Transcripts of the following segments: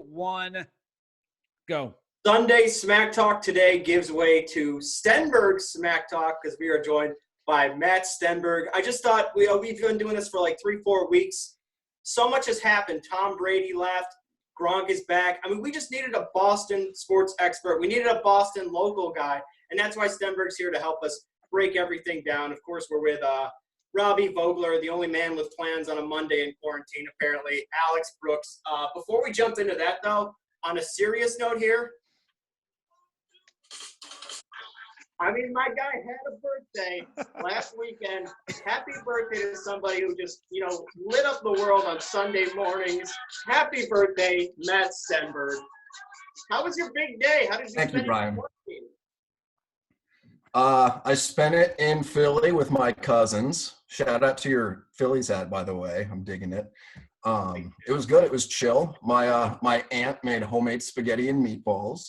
1, go. Sunday Smack Talk today gives way to Stenberg Smack Talk because we are joined by Matt Stenberg. I just thought we've been doing this for like 3-4 weeks. So much has happened. Tom Brady left. Gronk is back. I mean, we just needed a Boston sports expert. We needed a Boston local guy, and that's why Stenberg's here to help us break everything down. Of course, we're with Robbie Vogler, the only man with plans on a Monday in quarantine, apparently, Alex Brooks. Before we jump into that, though, on a serious note here, I mean, my guy had a birthday last weekend. Happy birthday to somebody who just, lit up the world on Sunday mornings. Happy birthday, Matt Stenberg. How was your big day? How did you Thank spend you, Brian. it? I spent it in Philly with my cousins. Shout out to your Phillies hat, by the way. I'm digging it. It was good. It was chill. My aunt made homemade spaghetti and meatballs.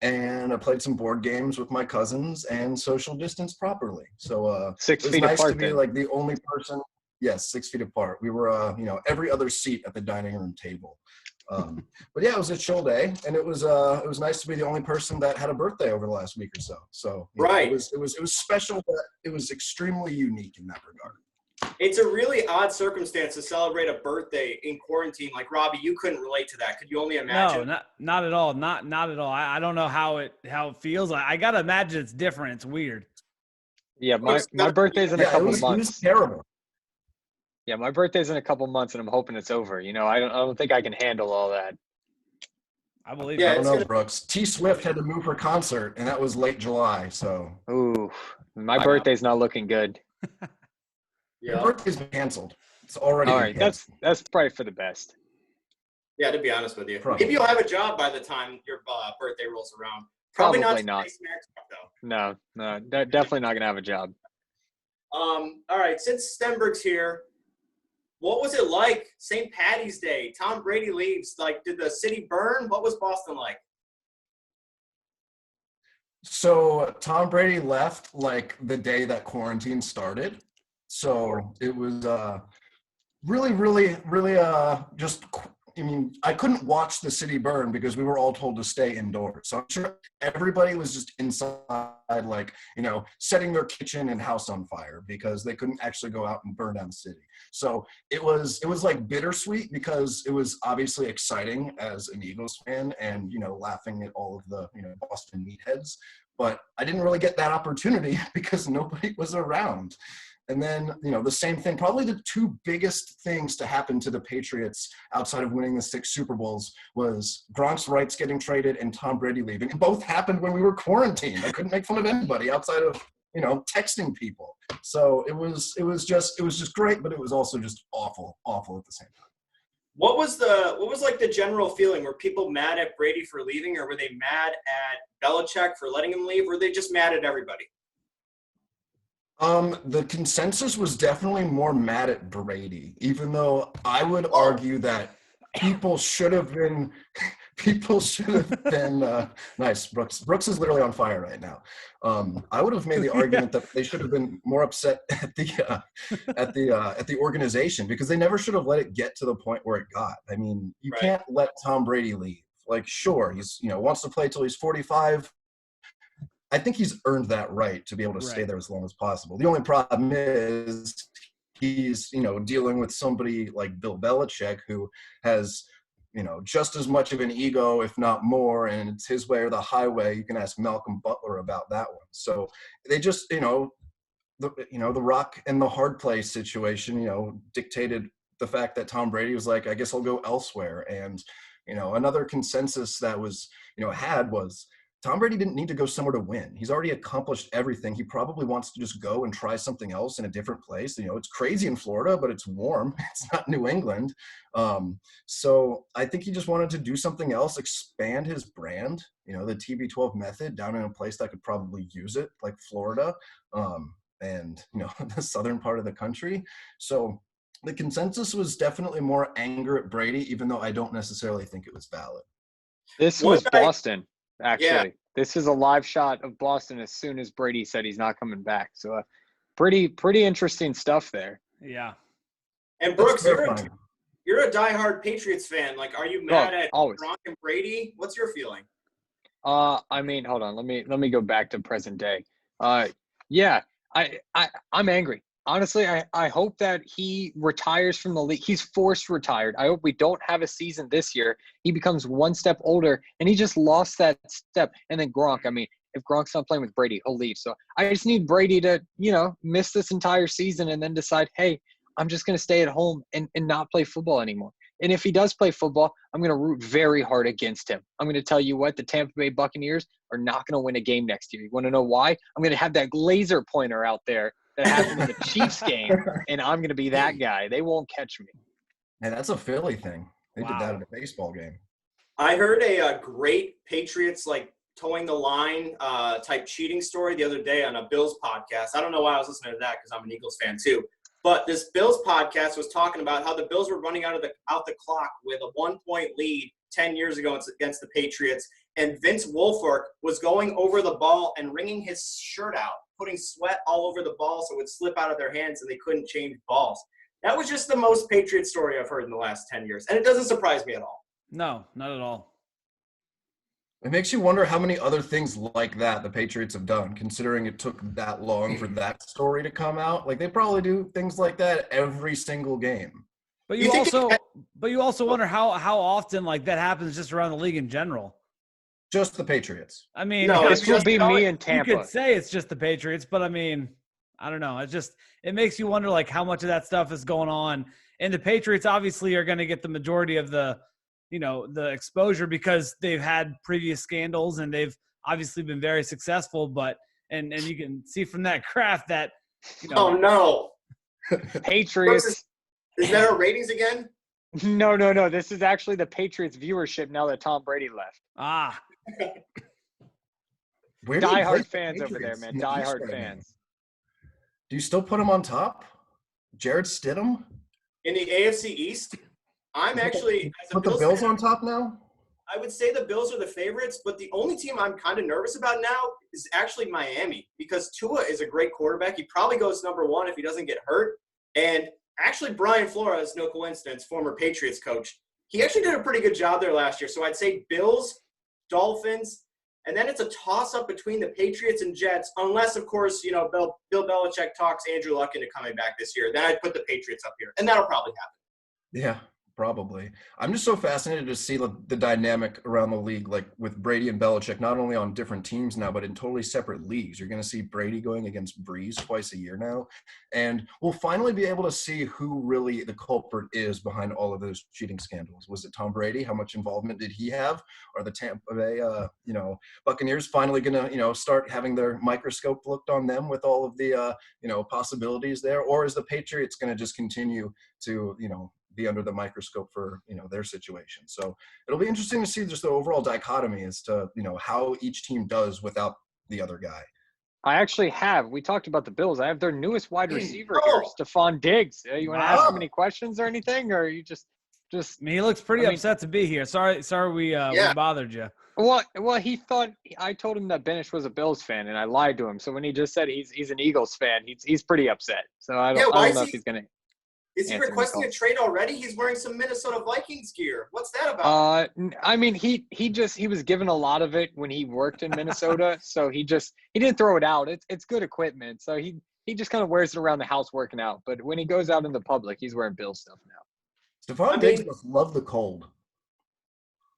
And I played some board games with my cousins and social distance properly. So 6 it was feet nice apart. to be like the only person. Yes, 6 feet apart. We were, every other seat at the dining room table. But yeah, it was a chill day, and it was nice to be the only person that had a birthday over the last week or so. So right, it was special, but it was extremely unique in that regard. It's a really odd circumstance to celebrate a birthday in quarantine. Like, Robbie, you couldn't relate to that. Could you only imagine? No, not at all. Not at all. I don't know how it feels. I gotta imagine it's different. It's weird. Yeah, my birthday's in a couple months. It was terrible. Yeah, my birthday's in a couple months, and I'm hoping it's over. I don't think I can handle all that. I believe. I don't know, Brooks. T Swift had to move her concert, and that was late July. So, ooh, my birthday's not looking good. Your birthday's been canceled. It's already all right. Canceled. That's probably for the best. Yeah, to be honest with you, probably. Maybe you'll have a job by the time your birthday rolls around. Probably not. Talk, though. No, definitely not gonna have a job. All right, since Stenberg's here, what was it like St. Patty's Day? Tom Brady leaves. Like, did the city burn? What was Boston like? So Tom Brady left like the day that quarantine started. So it was really just, I couldn't watch the city burn because we were all told to stay indoors. So I'm sure everybody was just inside, like, setting their kitchen and house on fire because they couldn't actually go out and burn down the city. So it was like bittersweet because it was obviously exciting as an Eagles fan and, laughing at all of the, Boston meatheads. But I didn't really get that opportunity because nobody was around. And then, the same thing, probably the two biggest things to happen to the Patriots outside of winning the 6 Super Bowls was Gronk's rights getting traded and Tom Brady leaving. And both happened when we were quarantined. I couldn't make fun of anybody outside of, texting people. So it was just great, but it was also just awful at the same time. What was like the general feeling? Were people mad at Brady for leaving, or were they mad at Belichick for letting him leave? Or were they just mad at everybody? The consensus was definitely more mad at Brady, even though I would argue that people should have been nice. Brooks is literally on fire right now. I would have made the argument that they should have been more upset at the organization because they never should have let it get to the point where it got. I mean, you can't let Tom Brady leave. Like, sure, he's wants to play till he's 45. I think he's earned that right to be able to stay there as long as possible. The only problem is he's, dealing with somebody like Bill Belichick who has, just as much of an ego, if not more, and it's his way or the highway. You can ask Malcolm Butler about that one. So they just, the rock and the hard place situation, dictated the fact that Tom Brady was like, I guess I'll go elsewhere. And, another consensus that was, had was, Tom Brady didn't need to go somewhere to win. He's already accomplished everything. He probably wants to just go and try something else in a different place. It's crazy in Florida, but it's warm. It's not New England. So I think he just wanted to do something else, expand his brand, the TB12 method down in a place that could probably use it, like Florida, and, the southern part of the country. So the consensus was definitely more anger at Brady, even though I don't necessarily think it was valid. This was Boston. Actually, this is a live shot of Boston as soon as Brady said he's not coming back. So pretty interesting stuff there. Yeah. And Brooks, you're a diehard Patriots fan. Like, are you mad at always. Gronk and Brady? What's your feeling? I mean, hold on. Let me go back to present day. Yeah, I'm angry. Honestly, I hope that he retires from the league. He's forced retired. I hope we don't have a season this year. He becomes one step older, and he just lost that step. And then Gronk, I mean, if Gronk's not playing with Brady, he'll leave. So I just need Brady to, miss this entire season and then decide, hey, I'm just going to stay at home and not play football anymore. And if he does play football, I'm going to root very hard against him. I'm going to tell you what, the Tampa Bay Buccaneers are not going to win a game next year. You want to know why? I'm going to have that laser pointer out there that happened in the Chiefs game, and I'm going to be that guy. They won't catch me. And that's a Philly thing. They Wow. did that at a baseball game. I heard a great Patriots, like, towing the line type cheating story the other day on a Bills podcast. I don't know why I was listening to that because I'm an Eagles fan too. But this Bills podcast was talking about how the Bills were running out the clock with a 1-point lead 10 years ago against the Patriots. And Vince Wilfork was going over the ball and wringing his shirt out, putting sweat all over the ball so it would slip out of their hands and they couldn't change balls. That was just the most Patriot story I've heard in the last 10 years. And it doesn't surprise me at all. No, not at all. It makes you wonder how many other things like that the Patriots have done, considering it took that long for that story to come out. Like, they probably do things like that every single game. But you also wonder how often like that happens just around the league in general. Just the Patriots. I mean, No, This would be me in Tampa. You could say it's just the Patriots, but I mean, I don't know. It makes you wonder like how much of that stuff is going on. And the Patriots obviously are going to get the majority of the exposure because they've had previous scandals and they've obviously been very successful. But and you can see from that graph that Oh no. Patriots. Is that our ratings again? No. This is actually the Patriots viewership now that Tom Brady left. Where do you place Diehard the fans over there, Patriots man. in the East Diehard right now? fans. Do you still put them on top? Jared Stidham? In the AFC East, I'm actually as a Put the Bills Bills fan, on top now? I would say the Bills are the favorites, but the only team I'm kind of nervous about now is actually Miami because Tua is a great quarterback. He probably goes number one if he doesn't get hurt. And actually, Brian Flores, no coincidence, former Patriots coach, he actually did a pretty good job there last year. So I'd say Bills, Dolphins, and then it's a toss-up between the Patriots and Jets, unless, of course, Bill Belichick talks Andrew Luck into coming back this year. Then I'd put the Patriots up here, and that'll probably happen. Yeah, probably. I'm just so fascinated to see the dynamic around the league, like with Brady and Belichick, not only on different teams now, but in totally separate leagues. You're going to see Brady going against Breeze twice a year now. And we'll finally be able to see who really the culprit is behind all of those cheating scandals. Was it Tom Brady? How much involvement did he have? Are the Tampa Bay, Buccaneers finally going to, start having their microscope looked on them with all of the, possibilities there? Or is the Patriots going to just continue to, be under the microscope for their situation? So it'll be interesting to see just the overall dichotomy as to how each team does without the other guy. We talked about the Bills. I have their newest wide receiver here, Stefon Diggs. You want to ask him any questions or anything, or are you just I mean, he looks pretty upset to be here. Sorry we bothered you. Well, he thought I told him that Benesch was a Bills fan, and I lied to him. So when he just said he's an Eagles fan, he's pretty upset. So I don't know if he's gonna. Is he requesting a trade already? He's wearing some Minnesota Vikings gear. What's that about? I mean, he was given a lot of it when he worked in Minnesota, so he didn't throw it out. It's good equipment, so he just kind of wears it around the house working out. But when he goes out in the public, he's wearing Bill stuff now. Stefon Diggs must love the cold.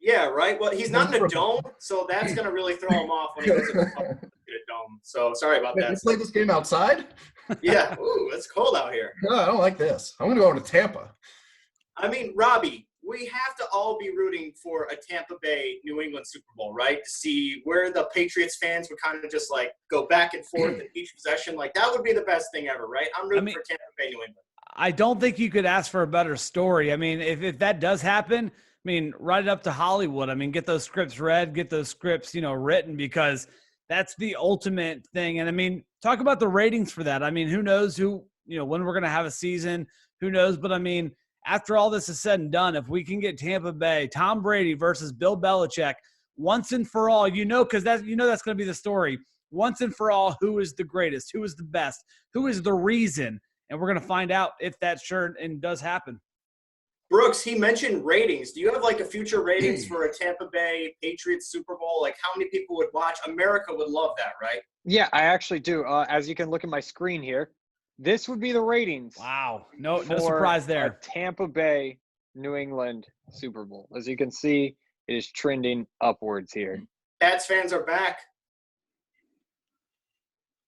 Yeah, right. Well, he's not in a dome, so that's going to really throw him off when he goes in a dome. So sorry about that. You played this game outside? Yeah. Ooh, it's cold out here. No, I don't like this. I'm going to go to Tampa. I mean, Robbie, we have to all be rooting for a Tampa Bay New England Super Bowl, right? To see where the Patriots fans would kind of just like go back and forth in each possession. Like that would be the best thing ever, right? I'm rooting for Tampa Bay New England. I don't think you could ask for a better story. I mean, if that does happen, I mean, write it up to Hollywood. I mean, get those scripts read, get those scripts, written, because that's the ultimate thing. And I mean, talk about the ratings for that. I mean, who knows when we're going to have a season, who knows? But I mean, after all this is said and done, if we can get Tampa Bay, Tom Brady versus Bill Belichick once and for all, because that's going to be the story. Once and for all, who is the greatest, who is the best, who is the reason? And we're going to find out if that sure and does happen. Brooks, he mentioned ratings. Do you have like a future ratings for a Tampa Bay Patriots Super Bowl? Like how many people would watch? America would love that, right? Yeah, I actually do. As you can look at my screen here, this would be the ratings. Wow. No for surprise a there. Tampa Bay, New England Super Bowl. As you can see, it is trending upwards here. Pats fans are back.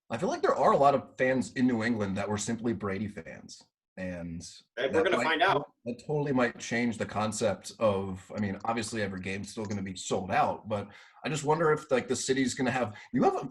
I feel like there are a lot of fans in New England that were simply Brady fans. And We're going to find out. That totally might change the concept of, I mean, obviously every game's still going to be sold out, but I just wonder if like the city's going to have,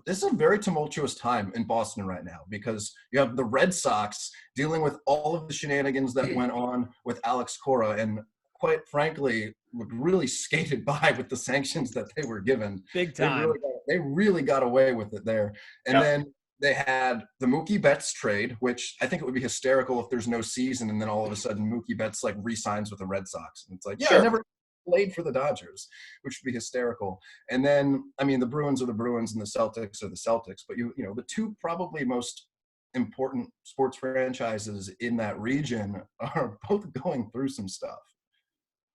this is a very tumultuous time in Boston right now because you have the Red Sox dealing with all of the shenanigans that went on with Alex Cora and quite frankly, really skated by with the sanctions that they were given. Big time. They really got away with it there. And then they had the Mookie Betts trade, which I think it would be hysterical if there's no season and then all of a sudden Mookie Betts like re-signs with the Red Sox. And it's like, I never played for the Dodgers, which would be hysterical. And then, I mean, the Bruins are the Bruins and the Celtics are the Celtics. But, you know, the two probably most important sports franchises in that region are both going through some stuff.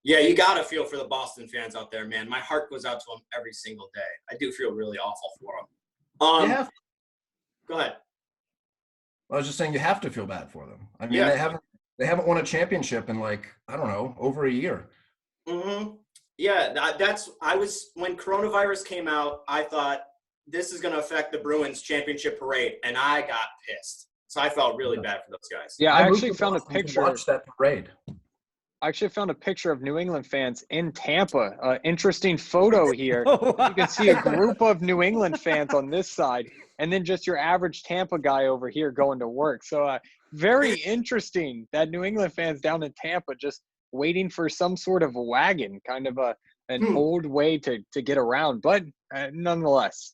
Yeah, you got to feel for the Boston fans out there, man. My heart goes out to them every single day. I do feel really awful for them. Go ahead. I was just saying you have to feel bad for them. I mean, they haven't won a championship in like, I don't know, over a year. Mm-hmm. Yeah, when coronavirus came out, I thought this is going to affect the Bruins championship parade, and I got pissed. So I felt really bad for those guys. Yeah, I actually found a picture. Watch that parade. I actually found a picture of New England fans in Tampa. Interesting photo here. You can see a group of New England fans on this side, and then just your average Tampa guy over here going to work. So very interesting that New England fans down in Tampa just waiting for some sort of wagon, kind of an old way to get around, but nonetheless.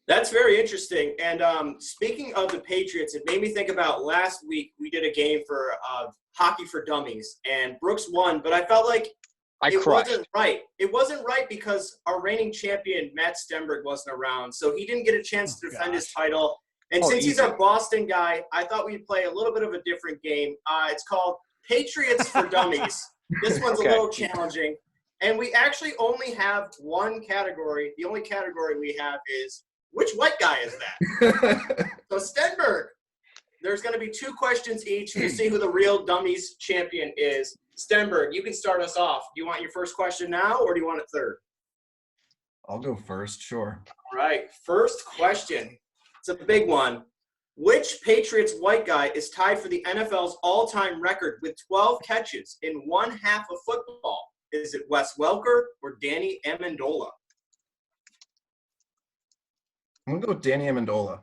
That's very interesting. And speaking of the Patriots, it made me think about last week we did a game for Hockey for Dummies, and Brooks won, but I felt like wasn't right. It wasn't right because our reigning champion, Matt Stenberg, wasn't around, so he didn't get a chance to defend his title. And since he's a Boston guy, I thought we'd play a little bit of a different game. It's called Patriots for Dummies. This one's a little challenging. And we actually only have one category. The only category we have is, which white guy is that? So Stenberg, there's going to be 2 questions each to see who the real dummies champion is. Stenberg, you can start us off. Do you want your first question now, or do you want it third? I'll go first, sure. All right, first question. It's a big one. Which Patriots white guy is tied for the NFL's all-time record with 12 catches in one half of football? Is it Wes Welker or Danny Amendola? I'm going to go with Danny Amendola.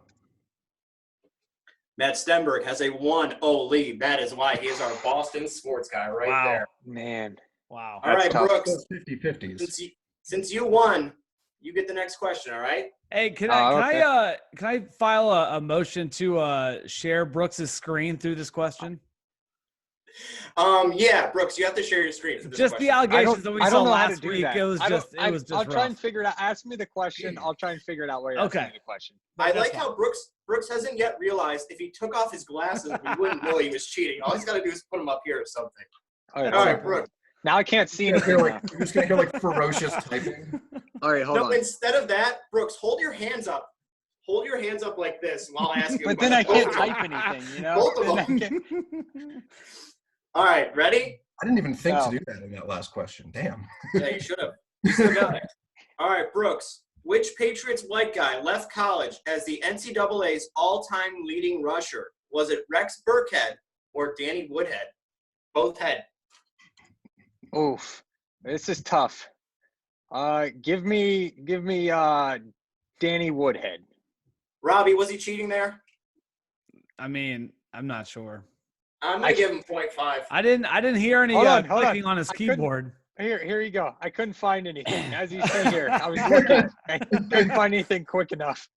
Matt Stenberg has a 1-0 lead. That is why he is our Boston sports guy right there. Man. Wow. All right, tough. Brooks. 50-50s. Since you won, you get the next question, all right? Hey, can I file a motion to share Brooks's screen through this question? Yeah, Brooks, you have to share your screen for this just question. the allegations that we saw last week. That. It was just I'll rough. try and figure it out. Ask me the question. I'll try and figure it out while you're asking me the question. I like how Brooks hasn't yet realized if he took off his glasses, we wouldn't know he was cheating. All he's got to do is put them up here or something. All right, Brooks. Now I can't see anything. You're just going to hear like ferocious typing. All right, hold on. Instead of that, Brooks, hold your hands up. Hold your hands up like this while I ask you. But then I can't type anything, you know? Both of them. All right, ready? I didn't even think to do that in that last question. Damn. Yeah, you should have. You still got it. All right, Brooks. Which Patriots white guy left college as the NCAA's all-time leading rusher? Was it Rex Burkhead or Danny Woodhead? Both head. Oof. This is tough. Give me Danny Woodhead. Robbie, was he cheating there? I mean, I'm not sure. I'm gonna give him 0.5. I didn't hear any clicking on his keyboard. Here you go. I couldn't find anything. As you see here, I was looking. I couldn't find anything quick enough.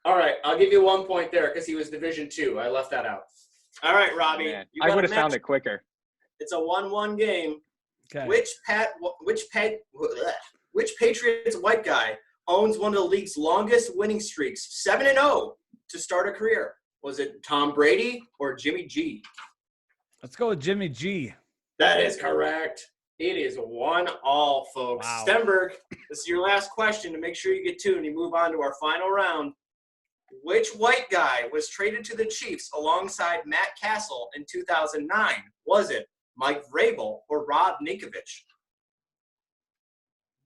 All right, I'll give you 1 point there because he was Division II. I left that out. All right, Robbie. I would have found it quicker. It's a 1-1 game. Okay. Which Patriots white guy owns one of the league's longest winning streaks, 7-0, to start a career? Was it Tom Brady or Jimmy G? Let's go with Jimmy G. That is correct. It is 1-1, folks. Wow. Stenberg, this is your last question to make sure you get 2 and you move on to our final round. Which white guy was traded to the Chiefs alongside Matt Castle in 2009? Was it Mike Vrabel or Rob Ninkovich?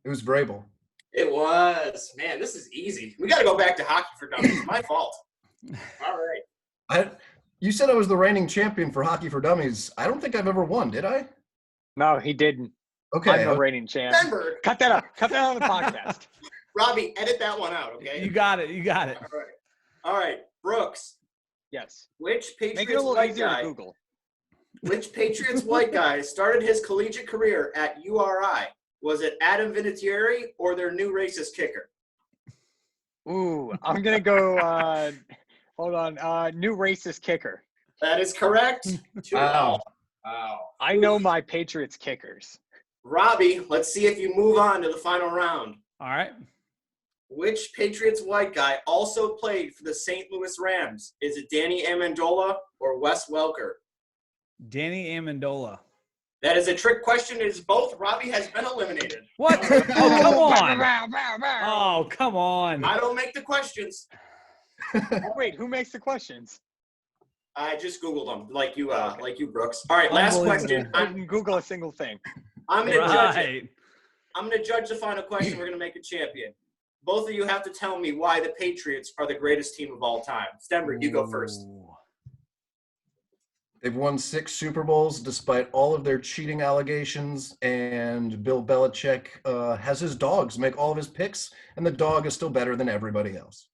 It was Vrabel. It was. Man, this is easy. We got to go back to Hockey for Dummies. My fault. All right. You said I was the reigning champion for Hockey for Dummies. I don't think I've ever won, did I? No, he didn't. Okay. I'm the reigning champ. Stenberg. Cut that out. Cut that out of the podcast. Robbie, edit that one out, okay? You got it. All right. Brooks. Yes. Which Make it a Patriots little white easier guy? to Google. Which Patriots white guy started his collegiate career at URI? Was it Adam Vinatieri or their new racist kicker? Ooh, I'm gonna go. Hold on. New racist kicker. That is correct. 2-0. Wow. Wow. I know my Patriots kickers. Robbie, let's see if you move on to the final round. All right. Which Patriots white guy also played for the St. Louis Rams? Is it Danny Amendola or Wes Welker? Danny Amendola. That is a trick question. It is both. Robbie has been eliminated. What? Oh, come on. Oh, come on. I don't make the questions. Wait, who makes the questions? I just Googled them, like you, Brooks. All right, last question. I didn't Google a single thing. I'm going to judge it. Right. I'm going to judge the final question. We're going to make a champion. Both of you have to tell me why the Patriots are the greatest team of all time. Stenberg, you go first. Ooh. They've won 6 Super Bowls despite all of their cheating allegations, and Bill Belichick has his dogs make all of his picks, and the dog is still better than everybody else.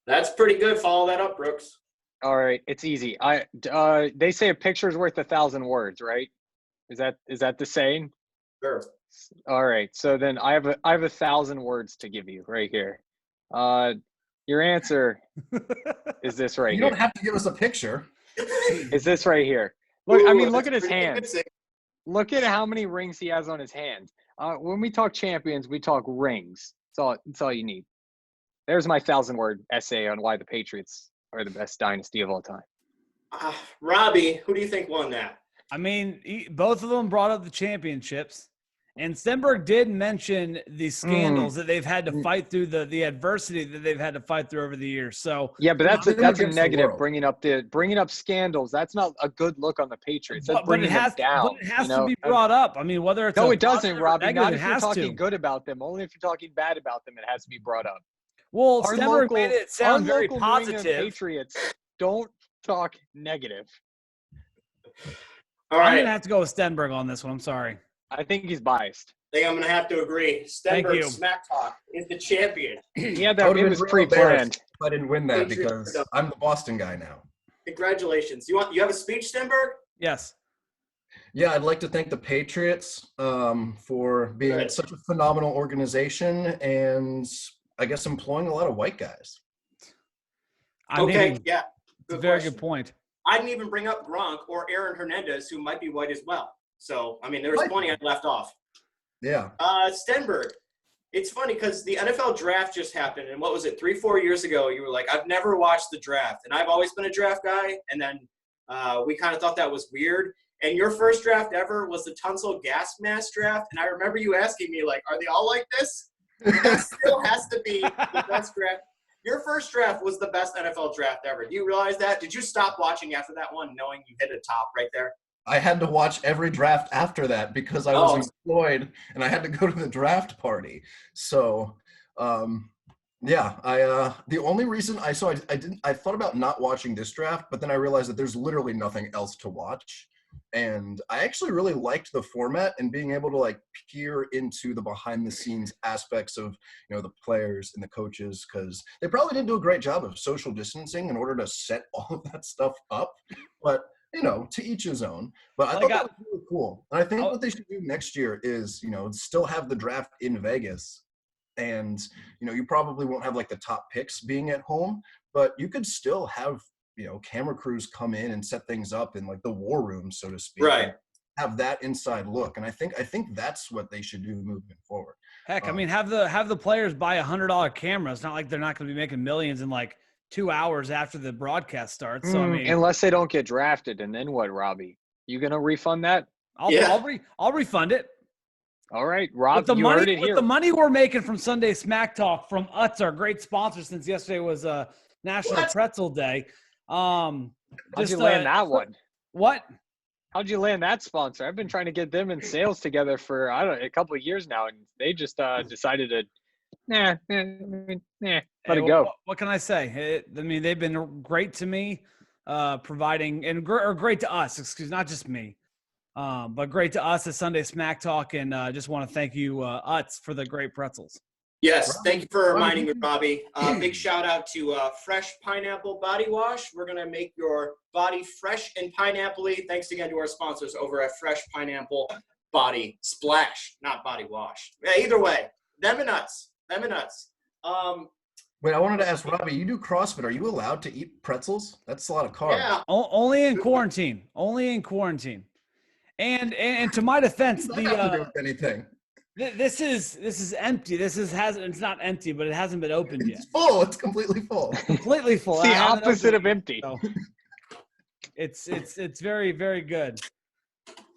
That's pretty good. Follow that up, Brooks. All right, it's easy. They say a picture's worth 1,000 words, right? Is that the saying? Sure. All right, so then I have 1,000 words to give you right here. Your answer is this right You here. don't have to give us a picture. Is this right here? Look, I mean, Ooh, look at that's his pretty hands. convincing. Look at how many rings he has on his hands. When we talk champions, we talk rings. That's all you need. There's my 1,000-word essay on why the Patriots are the best dynasty of all time. Robbie, who do you think won that? I mean, both of them brought up the championships. And Stenberg did mention the scandals that they've had to fight through, the adversity that they've had to fight through over the years. So yeah, but that's a against the negative. world. Bringing up scandals. That's not a good look on the Patriots. That's but bringing them down. it has you to know? be brought up. I mean, whether it's No, a it doesn't, positive or Robbie. negative, Not it if you're has talking to. good about them. Only if you're talking bad about them, it has to be brought up. Well, Our Stenberg local- made it sound our very local New England positive. Patriots don't talk negative. All I'm right. going to have to go with Stenberg on this one. I'm sorry. I think he's biased. I think I'm going to have to agree. Thank Stenberg you. Smack Talk is the champion. Yeah, I that would've it been was real pre-planned. embarrassed if I didn't win that Patriots because I'm the Boston guy now. Congratulations. You have a speech, Stenberg? Yes. Yeah, I'd like to thank the Patriots for being Good. such a phenomenal organization and I guess employing a lot of white guys. I Okay, mean, yeah. it's a very question. good point. I didn't even bring up Gronk or Aaron Hernandez, who might be white as well. So, I mean, there was What? plenty I left off. Yeah. Stenberg, it's funny because the NFL draft just happened, and what was it, 3-4 years ago, you were like, I've never watched the draft, and I've always been a draft guy, and then we kind of thought that was weird, and your first draft ever was the Tunsil Gas Mask draft, and I remember you asking me, like, are they all like this? That still has to be the best draft. Your first draft was the best NFL draft ever. Do you realize that? Did you stop watching after that one knowing you hit a top right there? I had to watch every draft after that because I was employed and I had to go to the draft party. So, yeah, the only reason I thought about not watching this draft, but then I realized that there's literally nothing else to watch. And I actually really liked the format and being able to like peer into the behind the scenes aspects of, you know, the players and the coaches, because they probably didn't do a great job of social distancing in order to set all of that stuff up. But you know, to each his own. But I thought that was really cool. And I think what they should do next year is, you know, still have the draft in Vegas. And, you know, you probably won't have like the top picks being at home, but you could still have, you know, camera crews come in and set things up in like the war room, so to speak. Right. Have that inside look. And I think that's what they should do moving forward. Heck, I mean, have the players buy $100 camera. It's not like they're not going to be making millions in like 2 hours after the broadcast starts. So I mean, unless they don't get drafted, and then what, Robbie? You gonna refund that? I'll refund it. All right, Rob, With you heard it here. the money we're making from Sunday Smack Talk from Utz, our great sponsor, since yesterday was National Pretzel Day. How'd you land that one? What? How'd you land that sponsor? I've been trying to get them in sales together for a couple of years now, and they just decided to let it go. What can I say? I mean, they've been great to me, providing or great to us. Excuse, not just me, but great to us at Sunday Smack Talk, and just want to thank you, Utz, for the great pretzels. Yes, thank you for reminding me, Robbie. Big shout out to Fresh Pineapple Body Wash. We're going to make your body fresh and pineapple-y. Thanks again to our sponsors over at Fresh Pineapple Body Splash, not Body Wash. Yeah, either way, them and Nuts. Wait, I wanted to ask Robbie, you do CrossFit. Are you allowed to eat pretzels? That's a lot of carbs. Yeah. Only in quarantine. Only in quarantine. And to my defense, anything. This is empty. It's not empty, but it hasn't been opened yet. It's full. It's completely full. Completely full. It's the opposite of empty. So it's very, very good.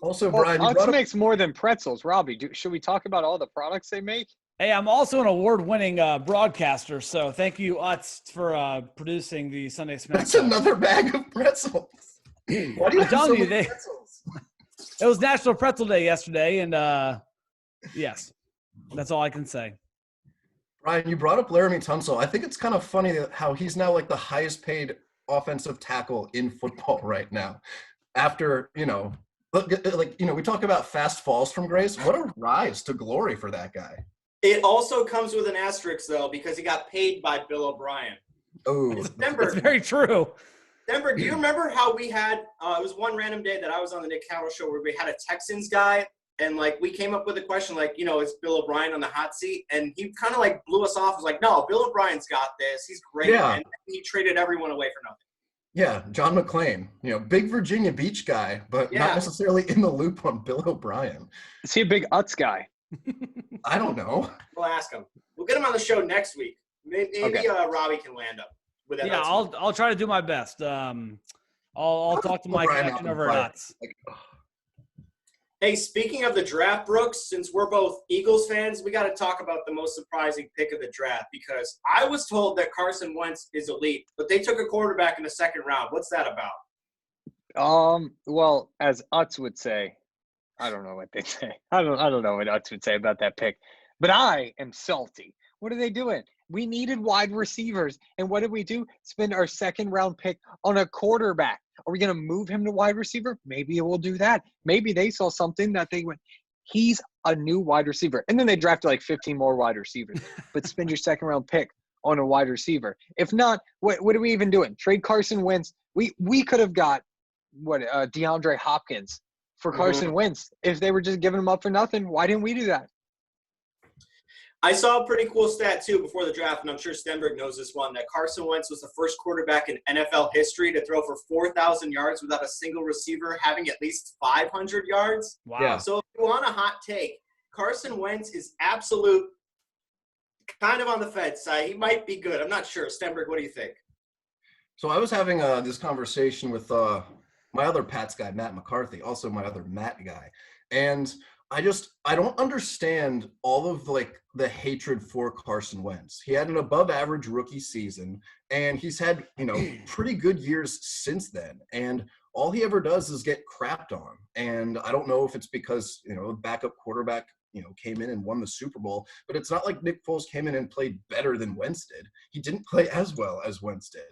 Also, Brian, Utz makes more than pretzels. Robbie, should we talk about all the products they make? Hey, I'm also an award-winning broadcaster, so thank you, Utz, for producing the Sunday Smack. That's another bag of pretzels. Why do you have so many pretzels? It was National Pretzel Day yesterday, and yes, that's all I can say. Ryan, you brought up Laramie Tunsil. I think it's kind of funny how he's now like the highest paid offensive tackle in football right now. After, we talk about fast falls from grace. What a rise to glory for that guy. It also comes with an asterisk, though, because he got paid by Bill O'Brien. Oh, that's very true. Denver, do you remember how we had it was one random day that I was on the Nick Cowell show where we had a Texans guy, and we came up with a question is Bill O'Brien on the hot seat? And he kind of blew us off. Was like, no, Bill O'Brien's got this. He's great. Yeah. And he traded everyone away for nothing. Yeah, John McClain, big Virginia Beach guy, but not necessarily in the loop on Bill O'Brien. Is he a big Utz guy? I don't know. We'll ask him. We'll get him on the show next week. Maybe Robbie can land up with that. Yeah, I'll try to do my best. I'll talk to my connection over at Utz. Hey, speaking of the draft, Brooks, since we're both Eagles fans, we got to talk about the most surprising pick of the draft, because I was told that Carson Wentz is elite, but they took a quarterback in the second round. What's that about? Well, as Utz would say, I don't know what they say. I don't know what Utz would say about that pick, but I am salty. What are they doing? We needed wide receivers, and what did we do? Spend our second round pick on a quarterback. Are we going to move him to wide receiver? Maybe we'll do that. Maybe they saw something that they went, he's a new wide receiver. And then they drafted 15 more wide receivers. But spend your second round pick on a wide receiver. If not, what are we even doing? Trade Carson Wentz. We could have got DeAndre Hopkins for Carson Wentz if they were just giving him up for nothing. Why didn't we do that? I saw a pretty cool stat, too, before the draft, and I'm sure Stenberg knows this one, that Carson Wentz was the first quarterback in NFL history to throw for 4,000 yards without a single receiver having at least 500 yards. Wow. Yeah. So if you want a hot take, Carson Wentz is absolute kind of on the fence side. He might be good. I'm not sure. Stenberg, what do you think? So I was having this conversation with my other Pats guy, Matt McCarthy, also my other Matt guy. And I don't understand all of the hatred for Carson Wentz. He had an above average rookie season, and he's had, pretty good years since then. And all he ever does is get crapped on. And I don't know if it's because, backup quarterback, came in and won the Super Bowl, but it's not like Nick Foles came in and played better than Wentz did. He didn't play as well as Wentz did.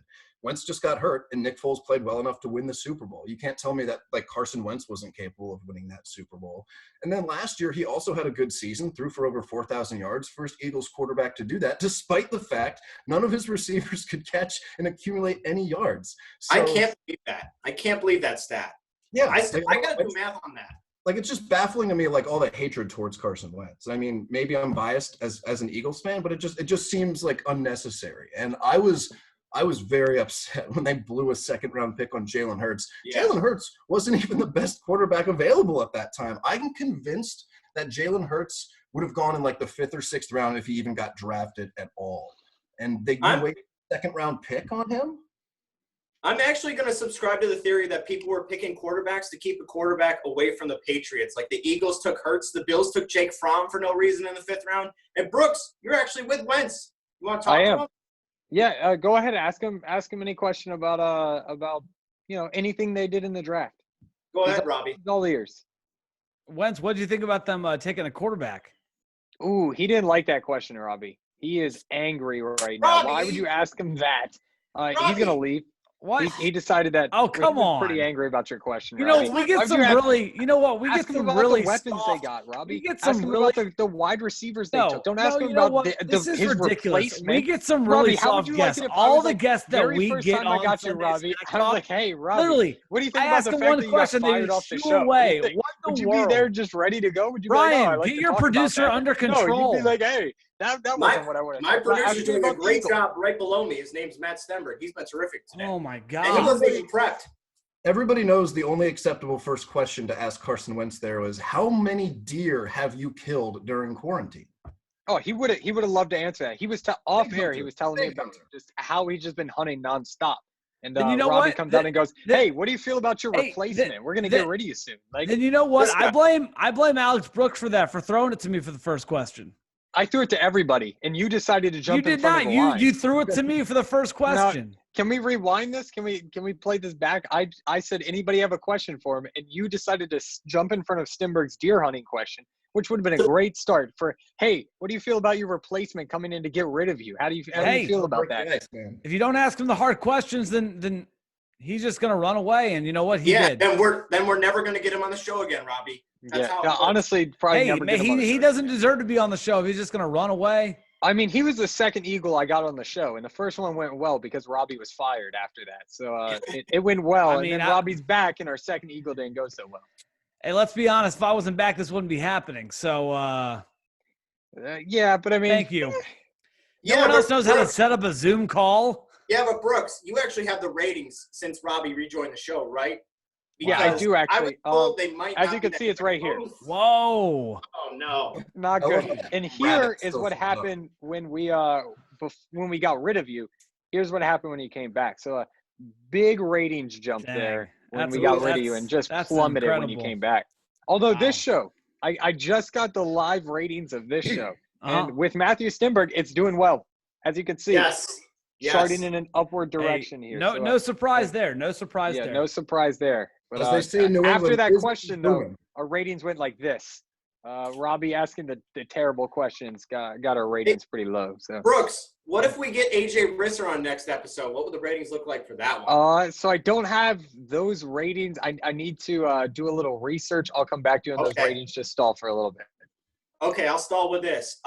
Wentz just got hurt, and Nick Foles played well enough to win the Super Bowl. You can't tell me that Carson Wentz wasn't capable of winning that Super Bowl. And then last year, he also had a good season, threw for over 4,000 yards, first Eagles quarterback to do that, despite the fact none of his receivers could catch and accumulate any yards. So, I can't believe that. I can't believe that stat. Yeah. I got to do math on that. It's just baffling to me, all the hatred towards Carson Wentz. I mean, maybe I'm biased as an Eagles fan, but it just seems unnecessary. And I was very upset when they blew a second-round pick on Jalen Hurts. Yeah. Jalen Hurts wasn't even the best quarterback available at that time. I'm convinced that Jalen Hurts would have gone in the 5th or 6th round if he even got drafted at all. And they second-round pick on him? I'm actually going to subscribe to the theory that people were picking quarterbacks to keep a quarterback away from the Patriots. Like the Eagles took Hurts, the Bills took Jake Fromm for no reason in the 5th round. And Brooks, you're actually with Wentz. You want to talk to him? Yeah, go ahead. Ask him any question about anything they did in the draft. Go ahead, Robbie. He's all ears. Wentz, what did you think about them taking a quarterback? Ooh, he didn't like that question, Robbie. He is angry right now. Robbie! Why would you ask him that? He's Robbie! gonna leave. What? He decided that. Oh, come he was on. Pretty angry about your question. You know, Robbie. we get Why'd some you ask- really. You know what? We Ask get him some about really the weapons soft, they got, Robbie. We get Ask some him really about the wide receivers they no, took. Don't ask no, him you know about what? This is his ridiculous. replacement. We get some really Robbie, how would soft you like guests. it if I All was the the guests that very we first get time I on got you, Sunday Robbie, Smack I was Talk, like, hey, Robbie, literally, what do you think I about ask the them fact one that you got question, they fired off the shoo show? away. Would What you the be world? there just ready to go? Would you be Brian, like, oh, I like get to your talk about producer that? under No, control. you'd be like, hey, that wasn't what I wanted to My talk about. Ask producer's me doing a about the great Eagles. job right below me. His name's Matt Stenberg. He's been terrific today. Oh my And he God! was being prepped. Everybody knows the only acceptable first question to ask Carson Wentz there was, how many deer have you killed during quarantine? Oh, he would have loved to answer that. He was off Big air. hunter. He was telling me Big about hunter. just how he's just been hunting nonstop. And Then you know Robbie what? comes out and goes, "Hey, what do you feel about your Hey, replacement? We're gonna then- get rid of you soon." Like, Then you know what? This I guy- blame Alex Brooks for throwing it to me for the first question. I threw it to everybody, and you decided to You jump in did front not. of the You line. you threw it to me for the first question. Can we rewind this? Can we play this back? I said anybody have a question for him, and you decided to jump in front of Stenberg's deer hunting question, which would have been a great start for. Hey, what do you feel about your replacement coming in to get rid of you? How do you feel about that? Nice, man. If you don't ask him the hard questions, then he's just gonna run away. And you know what? He did. Then we're never going to get him on the show again, Robbie. That's how it works. Honestly, probably Hey, never man, get him on the he show doesn't again. deserve to be on the show. If he's just gonna run away. I mean, he was the second Eagle I got on the show, and the first one went well because Robbie was fired after that. So it went well, I and mean, then Robbie's back, and our second Eagle didn't go so well. Hey, let's be honest. If I wasn't back, this wouldn't be happening. So Yeah, but I mean, thank you. No Yeah, one else but knows how to Brooks- set up a Zoom call. Yeah, but Brooks, you actually have the ratings since Robbie rejoined the show, right? Yeah, I Because do I was actually. told they might as not you be can that see, it's right here. close. Whoa. Oh no! Not I love good. that. And here Rabbit is still what falls up. happened when we got rid of you. Here's what happened when you came back. So big ratings jump Dang. there when That's- we got rid of you, and just that's plummeted when you incredible. came back. Although Wow. this show, I just got the live ratings of this show, Uh-huh. and with Matthew Stenberg, it's doing well, as you can see. Yes. Starting in an upward Hey, direction here. No, So, no surprise there. No surprise yeah, there. no surprise there. But As they say in New after England, that business question, is though, booming. our ratings went like this. Robbie asking the terrible questions got our ratings pretty low. So Brooks, what if we get AJ Risser on next episode? What would the ratings look like for that one? so I don't have those ratings. I need to do a little research. I'll come back to you on those Okay. ratings. Just stall for a little bit. Okay, I'll stall with this.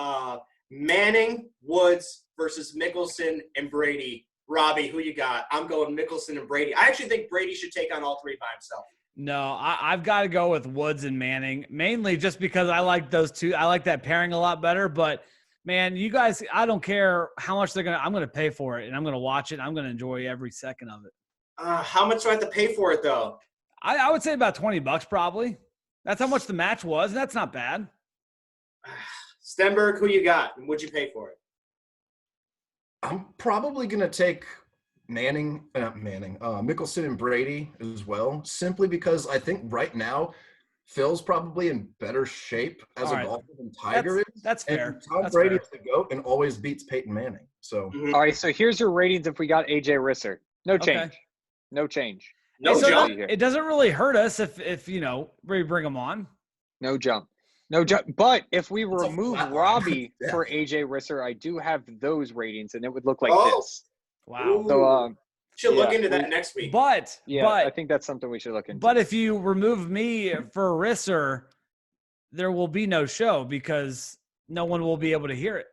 Manning, Woods versus Mickelson and Brady. Robbie, who you got? I'm going Mickelson and Brady. I actually think Brady should take on all three by himself. No, I've got to go with Woods and Manning, mainly just because I like those two. I like that pairing a lot better. But man, you guys, I don't care how much I'm going to pay for it, and I'm going to watch it. I'm going to enjoy every second of it. How much do I have to pay for it, though? I would say about $20 probably. That's how much the match was. And that's not bad. Stenberg, who you got? And would you pay for it? I'm probably going to take Mickelson and Brady as well, simply because I think right now Phil's probably in better shape as All a right. golfer than Tiger is. That's fair. And Tom That's Brady fair. is the GOAT and always beats Peyton Manning. So All right. So here's your ratings if we got AJ Risser. No Okay. change. No change. No Hey, so jump. here. It doesn't really hurt us if we bring them on. No jump. No jump. But if we a remove flat line. Robbie Yeah. for AJ Risser, I do have those ratings, and it would look like Oh. this. Wow. So, Should look yeah, into that next week. But I think that's something we should look into. But if you remove me for Risser, there will be no show because no one will be able to hear it.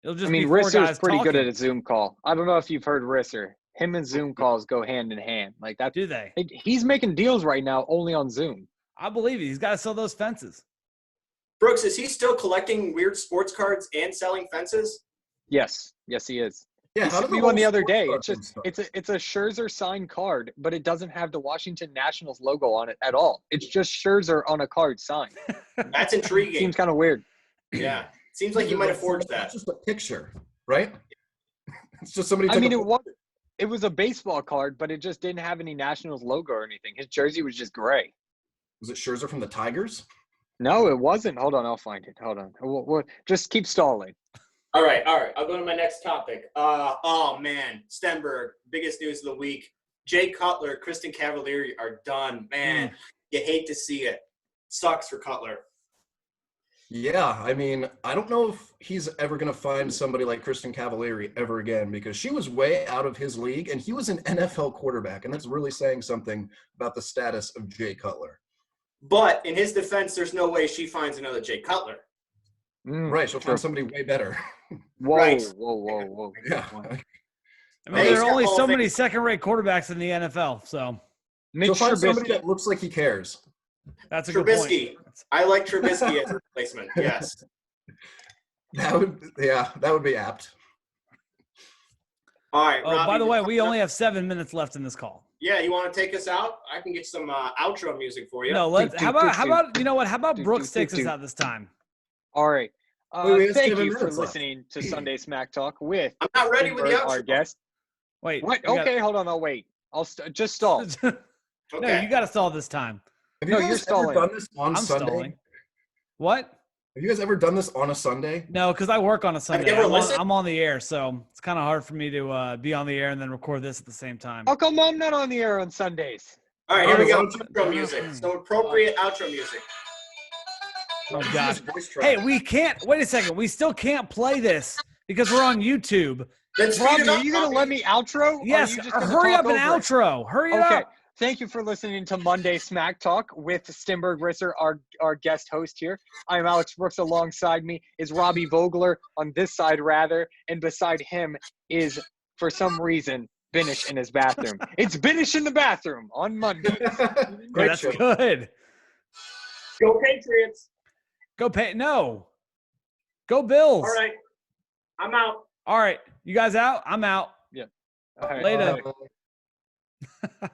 It'll just I mean, be four Risser's guys pretty good talking. at a Zoom call. I don't know if you've heard Risser. Him and Zoom calls go hand in hand. Like that. Do they? He's making deals right now only on Zoom. I believe it. He's got to sell those fences. Brooks, is he still collecting weird sports cards and selling fences? Yes, he is. yeah, He how sent did me one the whole other sports day. card It's just thing start? it's a Scherzer signed card, but it doesn't have the Washington Nationals logo on it at all. It's just Scherzer on a card signed. That's intriguing. Seems kind of weird. Yeah. Seems like you might have forged that. That's just a picture, right? It's just somebody. I mean, it was a baseball card, but it just didn't have any Nationals logo or anything. His jersey was just gray. Was it Scherzer from the Tigers? No, it wasn't. Hold on, I'll find it. Hold on. We'll just keep stalling. All right. I'll go to my next topic. Oh man, Stenberg, biggest news of the week. Jay Cutler, Kristen Cavalieri are done. Man, you hate to see it. Sucks for Cutler. Yeah, I mean, I don't know if he's ever going to find somebody like Kristen Cavalieri ever again, because she was way out of his league, and he was an NFL quarterback, and that's really saying something about the status of Jay Cutler. But in his defense, there's no way she finds another Jay Cutler. Right, she'll find somebody way better. Whoa, Right. whoa. Yeah. I mean, there are only so many second-rate quarterbacks in the NFL, so She'll find somebody that looks like he cares. that's a good Trubisky. point. I like Trubisky as a replacement. Yes. That would be apt. All right. Oh, Robbie, by the way, we only have 7 minutes left in this call. Yeah, you want to take us out? I can get some outro music for you. No, let's. How about you know what? How about Brooks takes us out this time? All right. Wait, Thank you for listening to Sunday Smack Talk with I'm not ready with the Stenberg, outro. our guest. Wait. What? Okay, hold on. I'll wait. I'll just stall. Okay. No, you got to stall this time. Have you No, guys you're ever stalling. done this on I'm Sunday? stalling. What? Have you guys ever done this on a Sunday? No, because I work on a Sunday. you ever listened? I'm on the air, so it's kind of hard for me to be on the air and then record this at the same time. How come I'm not on the air on Sundays? All right, here we go. Oh, Outro music. So appropriate outro music. Oh This is God! his voice track. Hey, we can't. Wait a second. We still can't play this because we're on YouTube. Then speed Robbie, it up, are you going to Robbie. let me outro? Or are Yes. you just gonna Hurry talk up and over it? outro. Hurry it Okay. up. Thank you for listening to Monday Smack Talk with Stenberg Risser, our guest host here. I am Alex Brooks. Alongside me is Robbie Vogler on this side, rather. And beside him is, for some reason, Benesch in his bathroom. It's Benesch in the bathroom on Monday. Great That's show. good. Go Patriots. Go pay. No. Go Bills. All right. I'm out. All right. You guys out? I'm out. All right. Later. Uh,